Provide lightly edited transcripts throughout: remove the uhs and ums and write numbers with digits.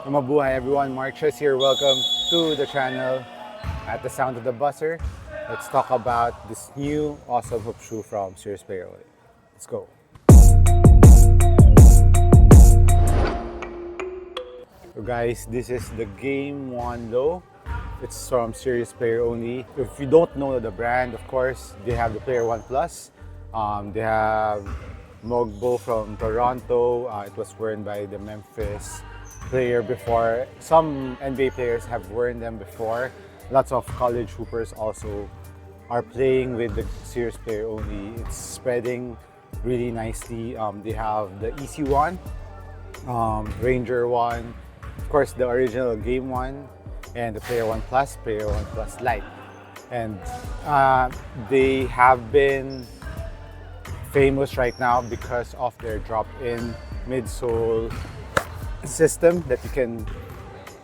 Mabuhay everyone, MARKCHES here. Welcome to the channel. At the sound of the buzzer, let's talk about this new awesome hoop shoe from Serious Player. Let's go. So guys, this is the Game 1 Low. It's from Serious Player only. If you don't know the brand, of course, they have the Player 1 Plus. They have Mogbo from Toronto. It was worn by the Memphis player before. Some NBA players have worn them before. Lots of college hoopers also are playing with the Serious Player only. It's spreading really nicely. They have the Easy One, Ranger One, of course the original Game One, and the Player One Plus, Player One Plus Lite. And they have been famous right now because of their drop-in midsole system that you can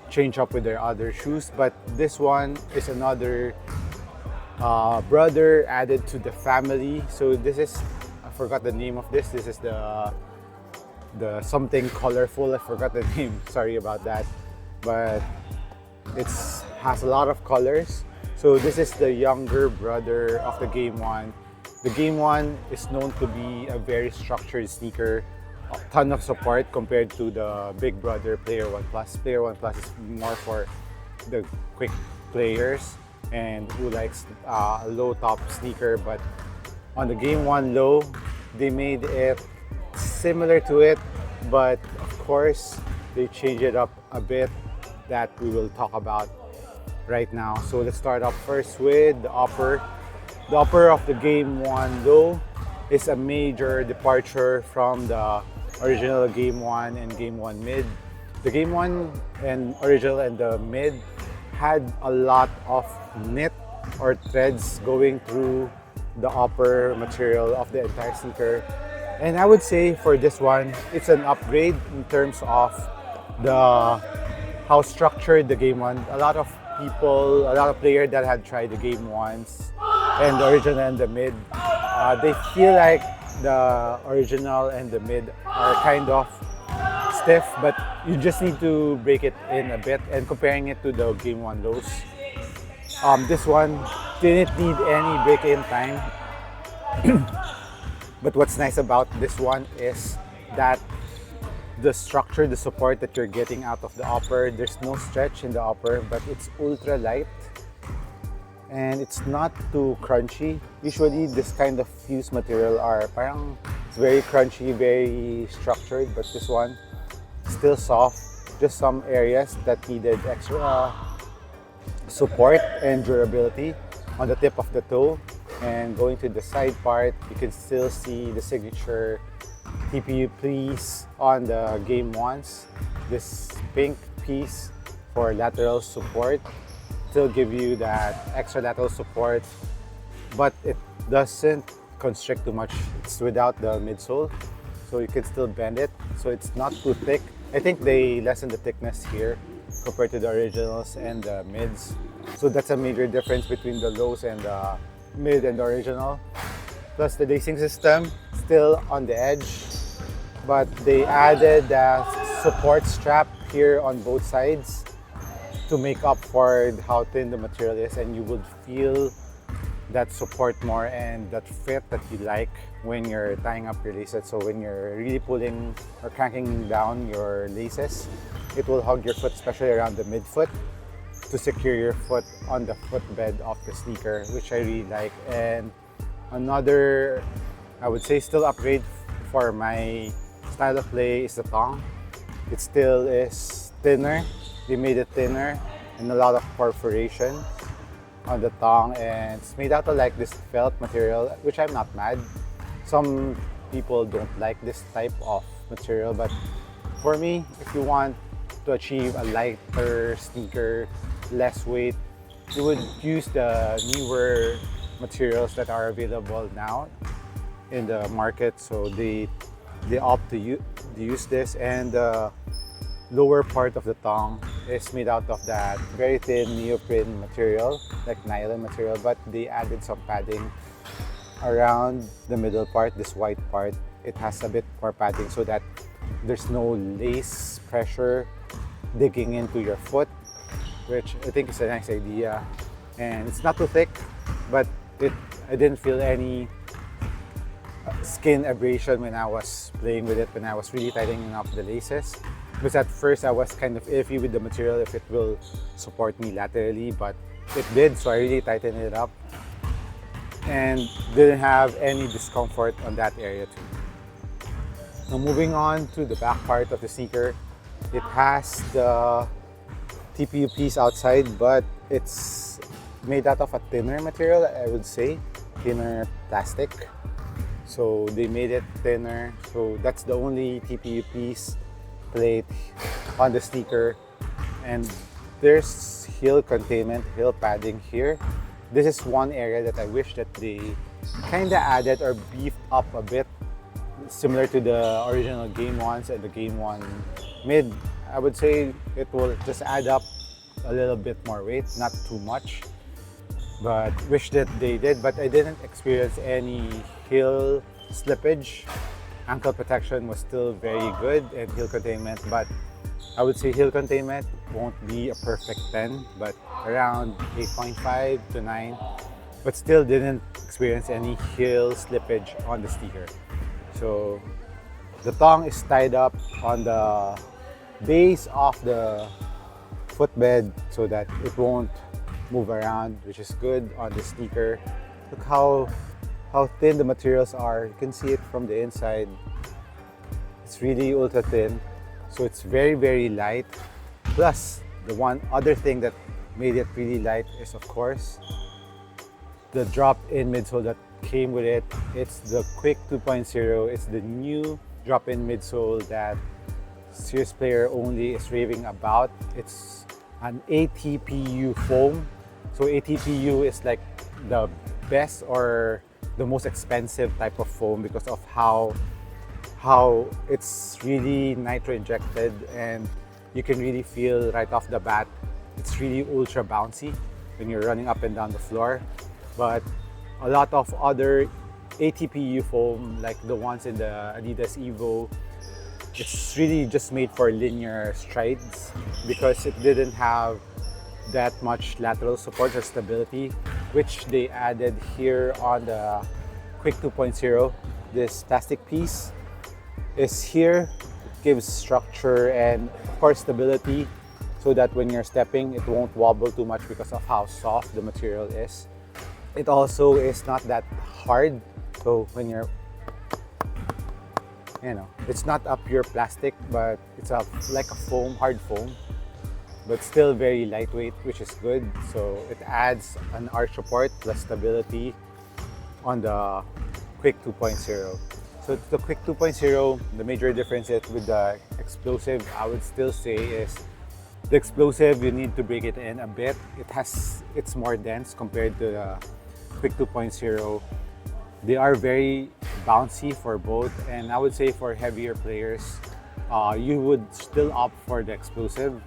change up with their other shoes. But this one is another brother added to the family. So this is, I forgot the name of this. This is the something colorful. I forgot the name. Sorry about that. But it has a lot of colors. So this is the younger brother of the Game One. The Game One is known to be a very structured sneaker, a ton of support compared to the big brother Player One Plus. Player One Plus is more for the quick players and who likes a low top sneaker. But on the Game One Low, they made it similar to it, but of course they changed it up a bit that we will talk about right now. So let's start off first with the upper. The upper of the Game 1 Low is a major departure from the original Game 1 and Game 1 Mid. The Game 1 and original and the Mid had a lot of knit or threads going through the upper material of the entire sneaker. And I would say for this one, it's an upgrade in terms of how structured the Game 1. A lot of players that had tried the Game 1s and the original and the Mid, they feel like the original and the Mid are kind of stiff, but you just need to break it in a bit. And comparing it to the Game 1 Lows, this one didn't need any break-in time. But what's nice about this one is that the structure, the support that you're getting out of the upper, there's no stretch in the upper, but it's ultra light and it's not too crunchy. Usually this kind of fused material are parang it's very crunchy, very structured, but this one still soft. Just some areas that needed extra support and durability on the tip of the toe. And going to the side part, you can still see the signature TPU piece on the Game 1s. This pink piece for lateral support still give you that extra lateral support, but it doesn't constrict too much. It's without the midsole, so you can still bend it, so it's not too thick. I think they lessened the thickness here compared to the originals and the mids. So that's a major difference between the lows and the mid and the original. Plus the lacing system still on the edge, but they added the support strap here on both sides to make up for how thin the material is, and you would feel that support more and that fit that you like when you're tying up your laces. So when you're really pulling or cranking down your laces, it will hug your foot, especially around the midfoot, to secure your foot on the footbed of the sneaker, which I really like. And another, I would say, still upgrade for my style of play is the tongue. It still is thinner. They made it thinner and a lot of perforation on the tongue, and it's made out of like this felt material, which I'm not mad. Some people don't like this type of material, but for me, if you want to achieve a lighter sneaker, less weight, you would use the newer materials that are available now in the market. So they opt to use this, and the lower part of the tongue is made out of that very thin neoprene material, like nylon material, but they added some padding around the middle part, this white part. It has a bit more padding so that there's no lace pressure digging into your foot, which I think is a nice idea. And it's not too thick, but I didn't feel any skin abrasion when I was playing with it, when I was really tightening up the laces. Because at first I was kind of iffy with the material if it will support me laterally, but it did, so I really tightened it up and didn't have any discomfort on that area too. Now moving on to the back part of the sneaker, it has the TPU piece outside, but it's made out of a thinner material, I would say, thinner plastic. So they made it thinner, so that's the only TPU piece plate on the sneaker. And there's heel containment, heel padding here. This is one area that I wish that they kind of added or beefed up a bit, similar to the original Game 1s and the Game 1 mid. I would say it will just add up a little bit more weight, not too much, but wish that they did. But I didn't experience any heel slippage. Ankle protection was still very good, and heel containment, but I would say heel containment won't be a perfect 10, but around 8.5 to 9, but still didn't experience any heel slippage on the sneaker. So the tongue is tied up on the base of the footbed so that it won't move around, which is good on the sneaker. Look how thin the materials are. You can see it from the inside. It's really ultra thin, so it's very, very light. Plus, the one other thing that made it really light is, of course, the drop-in midsole that came with it. It's the Quick 2.0. It's the new drop-in midsole that Serious Player Only is raving about. It's an ATPU foam. So ATPU is like the best or the most expensive type of foam because of how it's really nitro injected, and you can really feel right off the bat it's really ultra bouncy when you're running up and down the floor. But a lot of other ATPU foam, like the ones in the Adidas Evo, it's really just made for linear strides because it didn't have that much lateral support or stability, which they added here on the Quick 2.0. This plastic piece is here. It gives structure and of course stability so that when you're stepping it won't wobble too much because of how soft the material is. It also is not that hard, so when you're, it's not a pure plastic, but it's like a foam, hard foam, but still very lightweight, which is good. So it adds an arch support plus stability on the Quick 2.0. So the Quick 2.0, the major difference with the explosive, I would still say, is the explosive, you need to break it in a bit. It's more dense compared to the Quick 2.0. They are very bouncy for both, and I would say for heavier players, you would still opt for the explosive.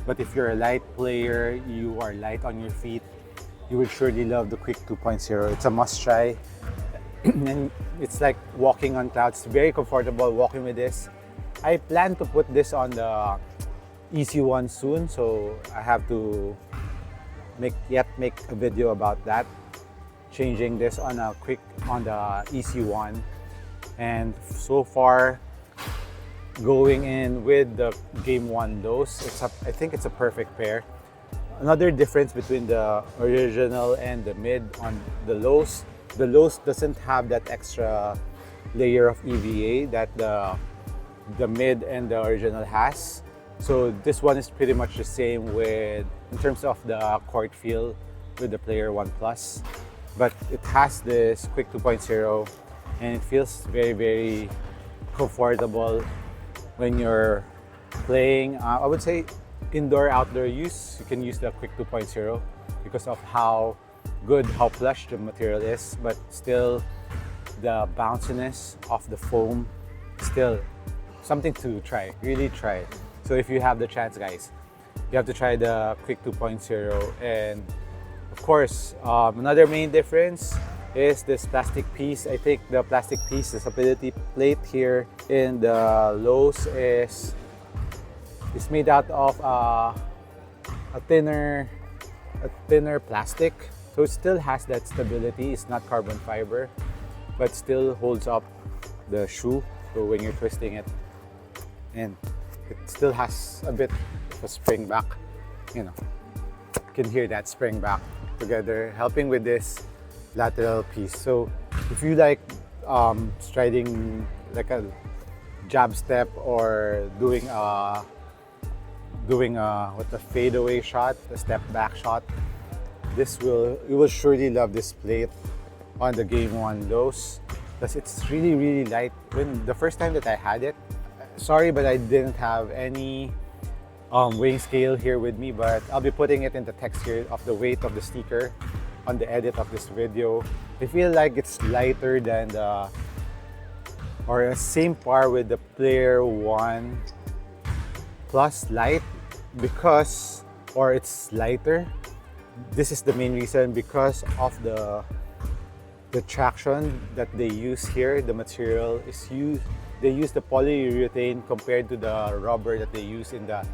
But if you're a light player, you are light on your feet, you would surely love the Quick 2.0. It's a must try. And it's like walking on clouds. Very comfortable walking with this. I plan to put this on the EC1 soon, so I have to make a video about that, changing this on the EC1. And so far, going in with the Game 1 lows, I think it's a perfect pair. Another difference between the original and the mid on the lows doesn't have that extra layer of EVA that the mid and the original has. So this one is pretty much the same in terms of the court feel with the Player 1 Plus, but it has this Quick 2.0 and it feels very, very comfortable when you're playing. I would say indoor, outdoor use, you can use the Quick 2.0 because of how plush the material is, but still the bounciness of the foam, still something to try, really try. So if you have the chance, guys, you have to try the Quick 2.0. And of course, another main difference is this plastic piece. I think the plastic piece, the stability plate here in the lows is It's made out of a thinner plastic, so it still has that stability. It's not carbon fiber, but still holds up the shoe. So when you're twisting it, and it still has a bit of a spring back, you know, you can hear that spring back together, helping with this lateral piece. So if you like striding like a jab step or doing a fadeaway shot, a step back shot, you will surely love this plate on the Game 1 lows, because it's really light. When the first time that I had it, sorry, but I didn't have any weighing scale here with me, but I'll be putting it in the text here of the weight of the sneaker on the edit of this video. I feel like it's lighter than or same par with the Player 1 Plus Light, because, or it's lighter. This is the main reason, because of the traction that they use here. The material is they use the polyurethane compared to the rubber that they use in the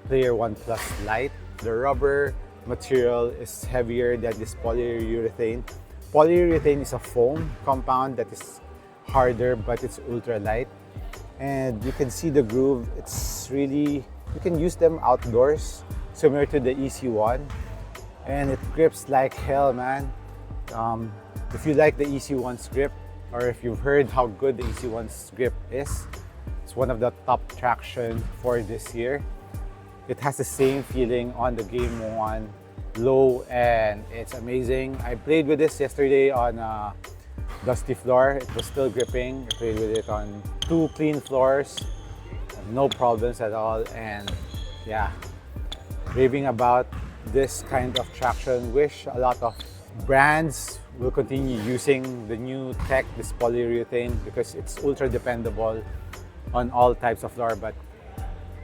Player 1 Plus Light. The rubber material is heavier than this polyurethane. Polyurethane is a foam compound that is harder, but it's ultra light. And you can see the groove. It's really, you can use them outdoors, similar to the EC1. And it grips like hell, man. If you like the EC1's grip, or if you've heard how good the EC1's grip is, it's one of the top traction for this year. It has the same feeling on the Game 1 low, and it's amazing. I played with this yesterday on a dusty floor. It was still gripping. I played with it on 2 clean floors, no problems at all. And yeah, raving about this kind of traction. Wish a lot of brands will continue using the new tech, this polyurethane, because it's ultra dependable on all types of floor. But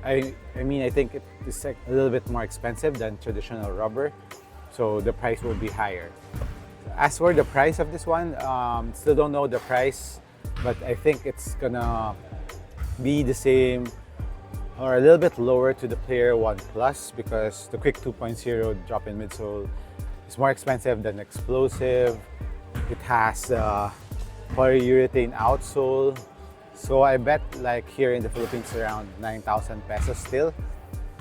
I mean, I think it is a little bit more expensive than traditional rubber, so the price will be higher. As for the price of this one, still don't know the price, but I think it's gonna be the same or a little bit lower to the Player 1 Plus, because the Quick 2.0 drop-in midsole is more expensive than explosive. It has polyurethane outsole. So I bet like here in the Philippines around 9,000 pesos still.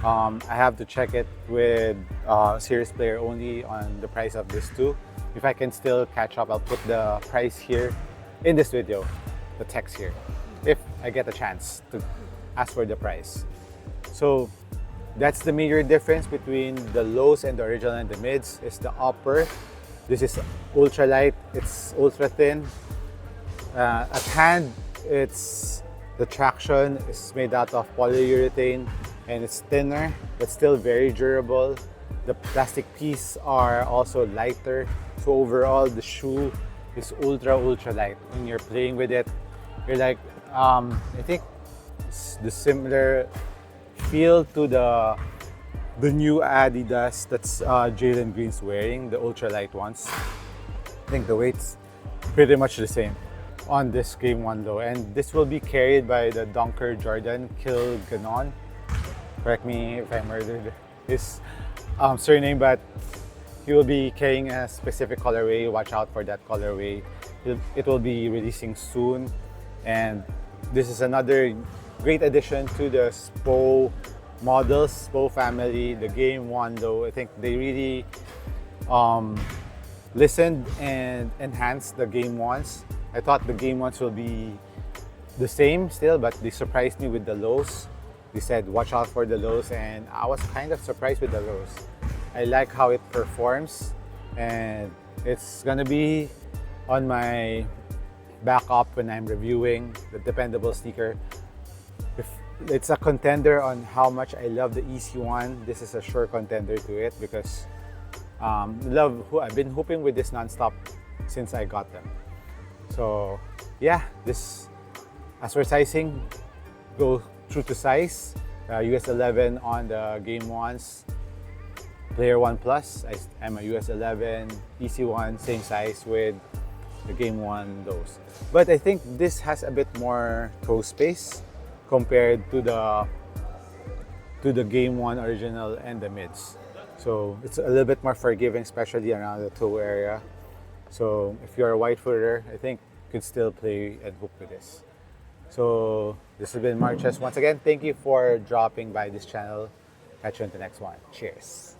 I have to check it with Serious Player only on the price of this too. If I can still catch up, I'll put the price here in this video, the text here, if I get a chance to ask for the price. So that's the major difference between the lows and the original and the mids, is the upper. This is ultra light, it's ultra thin. At hand, the traction is made out of polyurethane, and it's thinner but still very durable. The plastic pieces are also lighter, so overall the shoe is ultra light. When you're playing with it, you're like, I think it's the similar feel to the new Adidas that's Jalen Green's wearing, the ultralight ones. I think the weight's pretty much the same on this Game 1 low, and this will be carried by the Dunker Jordan Kilganon. Correct me if I murdered his surname, but he will be carrying a specific colorway. Watch out for that colorway. It will be releasing soon, and this is another great addition to the SPO models, SPO family, the Game 1 low. I think they really listened and enhanced the Game 1s. I thought the Game 1s will be the same still, but they surprised me with the lows. They said watch out for the lows, and I was kind of surprised with the lows. I like how it performs, and it's gonna be on my backup when I'm reviewing the dependable sneaker. If it's a contender on how much I love the EC1, this is a sure contender to it, because I've been hooping with this nonstop since I got them. So yeah, this, as for sizing, go true to size. US 11 on the Game 1s, Player 1 Plus. I'm a US 11, EC1, same size with the Game 1 lows. But I think this has a bit more toe space compared to to the Game 1 original and the mids. So it's a little bit more forgiving, especially around the toe area. So if you're a white footer, I think you could still play and hoop with this. So this has been MARKCHES. Once again, thank you for dropping by this channel. Catch you in the next one. Cheers.